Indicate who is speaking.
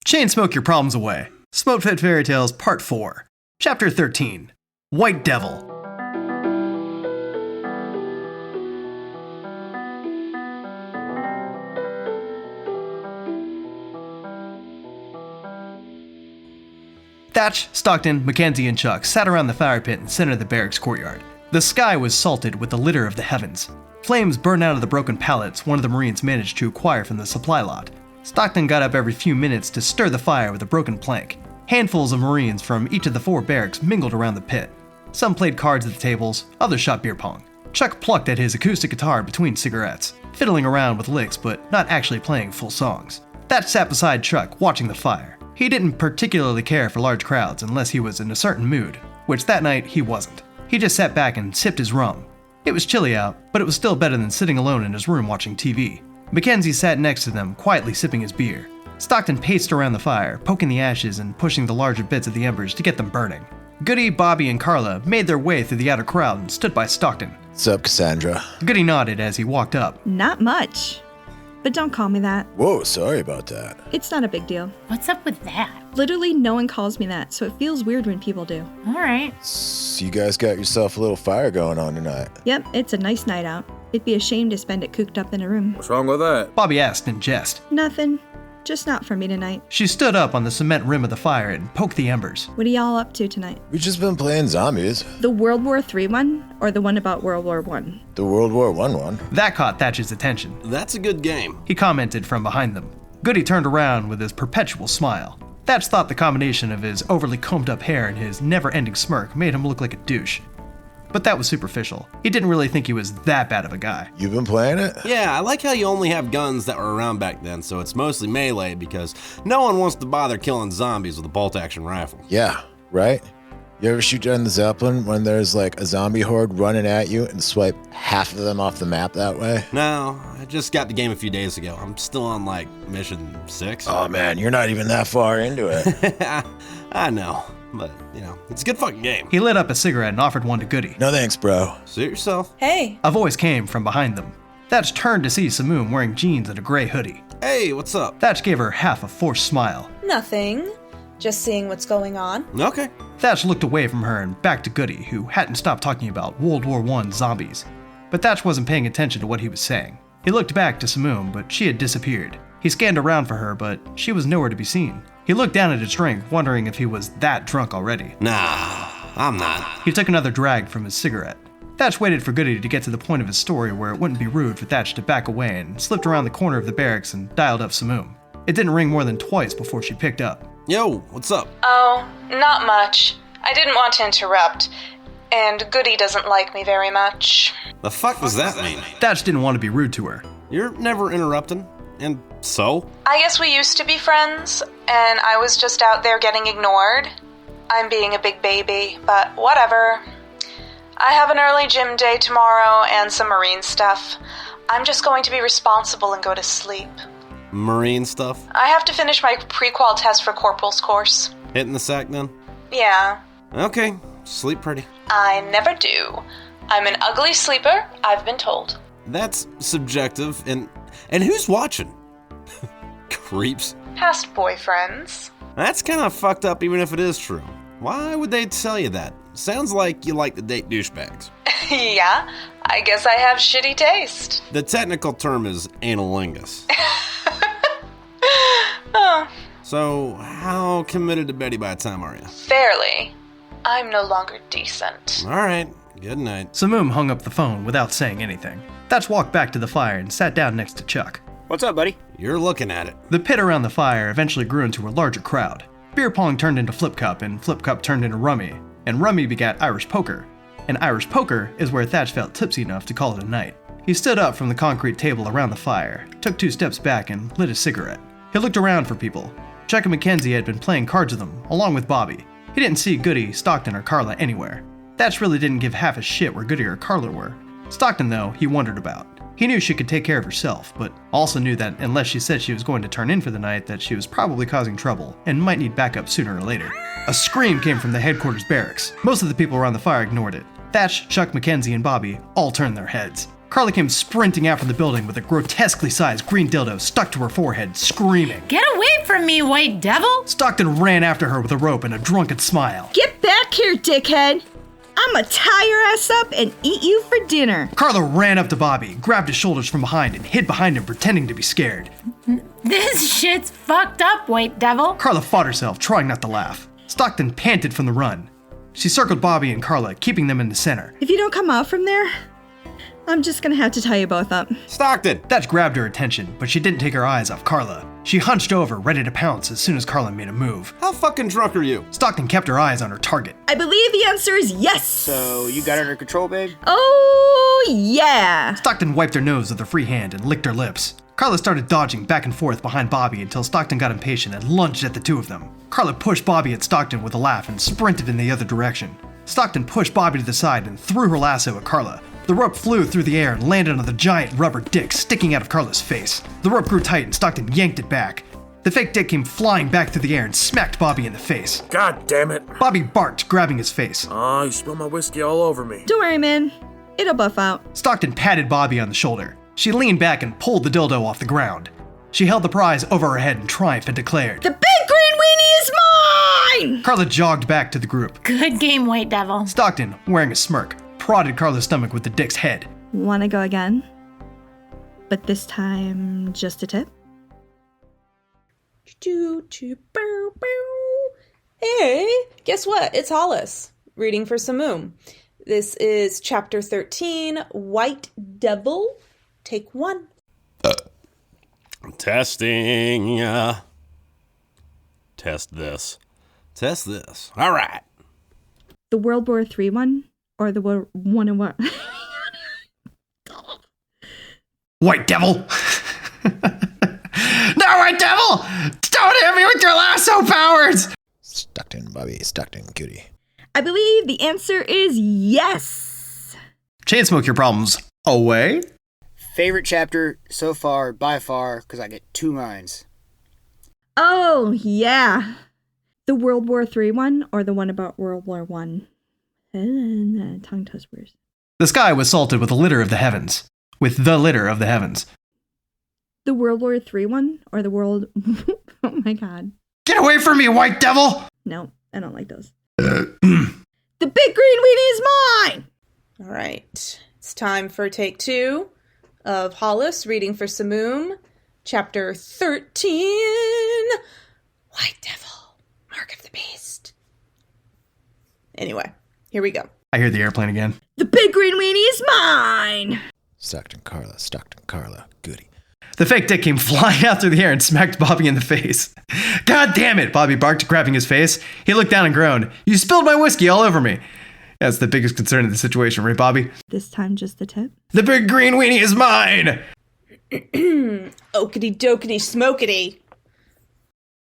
Speaker 1: Chain smoke your problems away. Smokepit Fairy Tales Part 4. Chapter 13. White Devil. Thatch, Stockton, Mackenzie, and Chuck sat around the fire pit in the center of the barracks courtyard. The sky was salted with the litter of the heavens. Flames burned out of the broken pallets one of the Marines managed to acquire from the supply lot. Stockton got up every few minutes to stir the fire with a broken plank. Handfuls of Marines from each of the 4 barracks mingled around the pit. Some played cards at the tables, others shot beer pong. Chuck plucked at his acoustic guitar between cigarettes, fiddling around with licks but not actually playing full songs. Thatch sat beside Chuck, watching the fire. He didn't particularly care for large crowds unless he was in a certain mood, which that night he wasn't. He just sat back and sipped his rum. It was chilly out, but it was still better than sitting alone in his room watching TV. Mackenzie sat next to them, quietly sipping his beer. Stockton paced around the fire, poking the ashes and pushing the larger bits of the embers to get them burning. Goodie, Bobby, and Carla made their way through the outer crowd and stood by Stockton.
Speaker 2: What's up, Cassandra?
Speaker 1: Goodie nodded as he walked up.
Speaker 3: Not much. But don't call me that.
Speaker 2: Whoa, sorry about that.
Speaker 3: It's not a big deal.
Speaker 4: What's up with that?
Speaker 3: Literally no one calls me that, so it feels weird when people do.
Speaker 4: All right.
Speaker 2: So you guys got yourself a little fire going on tonight.
Speaker 3: Yep, it's a nice night out. It'd be a shame to spend it cooped up in a room.
Speaker 5: What's wrong with that?
Speaker 1: Bobby asked in jest.
Speaker 3: Nothing. Just not for me tonight.
Speaker 1: She stood up on the cement rim of the fire and poked the embers.
Speaker 3: What are y'all up to tonight?
Speaker 2: We've just been playing zombies.
Speaker 3: The World War III one, or the one about World War I?
Speaker 2: The World War I one.
Speaker 1: That caught Thatch's attention.
Speaker 5: That's a good game.
Speaker 1: He commented from behind them. Goodie turned around with his perpetual smile. Thatch thought the combination of his overly combed up hair and his never-ending smirk made him look like a douche. But that was superficial. He didn't really think he was that bad of a guy.
Speaker 2: You've been playing it?
Speaker 5: Yeah, I like how you only have guns that were around back then, so it's mostly melee because no one wants to bother killing zombies with a bolt-action rifle.
Speaker 2: Yeah, right? You ever shoot down the Zeppelin when there's like a zombie horde running at you and swipe half of them off the map that way?
Speaker 5: No, I just got the game a few days ago. I'm still on, like, mission 6.
Speaker 2: Oh man, you're not even that far into it.
Speaker 5: I know, but, you know, it's a good fucking game.
Speaker 1: He lit up a cigarette and offered one to Goodie.
Speaker 2: No thanks, bro.
Speaker 5: Suit yourself.
Speaker 6: Hey.
Speaker 1: A voice came from behind them. Thatch turned to see Simoom wearing jeans and a gray hoodie.
Speaker 5: Hey, what's up?
Speaker 1: Thatch gave her half a forced smile.
Speaker 6: Nothing. Just seeing what's going on.
Speaker 5: Okay.
Speaker 1: Thatch looked away from her and back to Goodie, who hadn't stopped talking about World War I zombies. But Thatch wasn't paying attention to what he was saying. He looked back to Simoom, but she had disappeared. He scanned around for her, but she was nowhere to be seen. He looked down at his drink, wondering if he was that drunk already.
Speaker 5: Nah, I'm not.
Speaker 1: He took another drag from his cigarette. Thatch waited for Goodie to get to the point of his story where it wouldn't be rude for Thatch to back away and slipped around the corner of the barracks and dialed up Simoom. It didn't ring more than twice before she picked up.
Speaker 5: Yo, what's up?
Speaker 7: Oh, not much. I didn't want to interrupt, and Goodie doesn't like me very much.
Speaker 5: The fuck does that mean?
Speaker 1: Thatch didn't want to be rude to her.
Speaker 5: You're never interrupting, and so?
Speaker 7: I guess we used to be friends, and I was just out there getting ignored. I'm being a big baby, but whatever. I have an early gym day tomorrow and some marine stuff. I'm just going to be responsible and go to sleep.
Speaker 5: Marine stuff?
Speaker 7: I have to finish my pre-qual test for Corporal's course.
Speaker 5: Hitting the sack then?
Speaker 7: Yeah.
Speaker 5: Okay, sleep pretty.
Speaker 7: I never do. I'm an ugly sleeper, I've been told.
Speaker 5: That's subjective, and who's watching? Creeps.
Speaker 7: Past boyfriends.
Speaker 5: That's kind of fucked up even if it is true. Why would they tell you that? Sounds like you like to date douchebags.
Speaker 7: Yeah, I guess I have shitty taste.
Speaker 5: The technical term is analingus.
Speaker 7: Oh.
Speaker 5: So, how committed to Betty by the time are you?
Speaker 7: Fairly. I'm no longer decent.
Speaker 5: Alright, good night.
Speaker 1: Simoom hung up the phone without saying anything. Thatch walked back to the fire and sat down next to Chuck.
Speaker 8: What's up, buddy?
Speaker 5: You're looking at it.
Speaker 1: The pit around the fire eventually grew into a larger crowd. Beer pong turned into flip cup, and flip cup turned into rummy, and rummy begat Irish poker. And Irish poker is where Thatch felt tipsy enough to call it a night. He stood up from the concrete table around the fire, took 2 steps back, and lit a cigarette. He looked around for people. Chuck and Mackenzie had been playing cards with him, along with Bobby. He didn't see Goodie, Stockton, or Carla anywhere. Thatch really didn't give half a shit where Goodie or Carla were. Stockton, though, he wondered about. He knew she could take care of herself, but also knew that unless she said she was going to turn in for the night, that she was probably causing trouble and might need backup sooner or later. A scream came from the headquarters barracks. Most of the people around the fire ignored it. Thatch, Chuck, Mackenzie, and Bobby all turned their heads. Carla came sprinting out from the building with a grotesquely sized green dildo stuck to her forehead, screaming.
Speaker 4: Get away from me, white devil!
Speaker 1: Stockton ran after her with a rope and a drunken smile.
Speaker 3: Get back here, dickhead! I'ma tie your ass up and eat you for dinner.
Speaker 1: Carla ran up to Bobby, grabbed his shoulders from behind, and hid behind him, pretending to be scared.
Speaker 4: This shit's fucked up, white devil.
Speaker 1: Carla fought herself, trying not to laugh. Stockton panted from the run. She circled Bobby and Carla, keeping them in the center.
Speaker 3: If you don't come out from there, I'm just gonna have to tie you both up.
Speaker 5: Stockton!
Speaker 1: That grabbed her attention, but she didn't take her eyes off Carla. She hunched over, ready to pounce as soon as Carla made a move.
Speaker 5: How fucking drunk are you?
Speaker 1: Stockton kept her eyes on her target.
Speaker 3: I believe the answer is yes!
Speaker 8: So, you got it under control, babe?
Speaker 3: Oh, yeah!
Speaker 1: Stockton wiped her nose with her free hand and licked her lips. Carla started dodging back and forth behind Bobby until Stockton got impatient and lunged at the two of them. Carla pushed Bobby at Stockton with a laugh and sprinted in the other direction. Stockton pushed Bobby to the side and threw her lasso at Carla. The rope flew through the air and landed on the giant rubber dick sticking out of Carla's face. The rope grew tight and Stockton yanked it back. The fake dick came flying back through the air and smacked Bobby in the face.
Speaker 9: God damn it.
Speaker 1: Bobby barked, grabbing his face.
Speaker 9: Oh, you spilled my whiskey all over me.
Speaker 3: Don't worry, man. It'll buff out.
Speaker 1: Stockton patted Bobby on the shoulder. She leaned back and pulled the dildo off the ground. She held the prize over her head in triumph and declared,
Speaker 3: The big green weenie is mine!
Speaker 1: Carla jogged back to the group.
Speaker 4: Good game, white devil.
Speaker 1: Stockton, wearing a smirk, prodded Carla's stomach with the dick's head.
Speaker 3: Wanna go again? But this time, just a tip?
Speaker 6: Hey, guess what? It's Hollis, reading for Samoom. This is chapter 13, White Devil, take 1.
Speaker 5: Testing. Test this. Test this. All right.
Speaker 3: The World War III one? Or the one in what?
Speaker 1: White devil! No, white devil! Don't hit me with your lasso powers!
Speaker 2: Stockton, Bobby, Stockton, Goodie.
Speaker 3: I believe the answer is yes!
Speaker 1: Chain smoke your problems away?
Speaker 8: Favorite chapter so far, by far, because I get 2 lines.
Speaker 3: Oh, yeah. The World War III one or the one about World War I? Tongue twisters.
Speaker 1: The sky was salted with the litter of the heavens. With the litter of the heavens.
Speaker 3: The World War III one or the world... Oh my god.
Speaker 1: Get away from me, white devil!
Speaker 3: No, I don't like those. The big green weenie is mine!
Speaker 6: All right, it's time for take 2 of Hollis, reading for Samoom, chapter 13, White Devil, Mark of the Beast. Anyway, here we go.
Speaker 1: I hear the airplane again.
Speaker 3: The big green weenie is mine!
Speaker 2: Stockton, Carla, Goodie.
Speaker 1: The fake dick came flying out through the air and smacked Bobby in the face. God damn it, Bobby barked, grabbing his face. He looked down and groaned. You spilled my whiskey all over me. That's the biggest concern in the situation, right, Bobby?
Speaker 3: This time just the tip?
Speaker 1: The big green weenie is mine!
Speaker 6: Okity dokity smokity.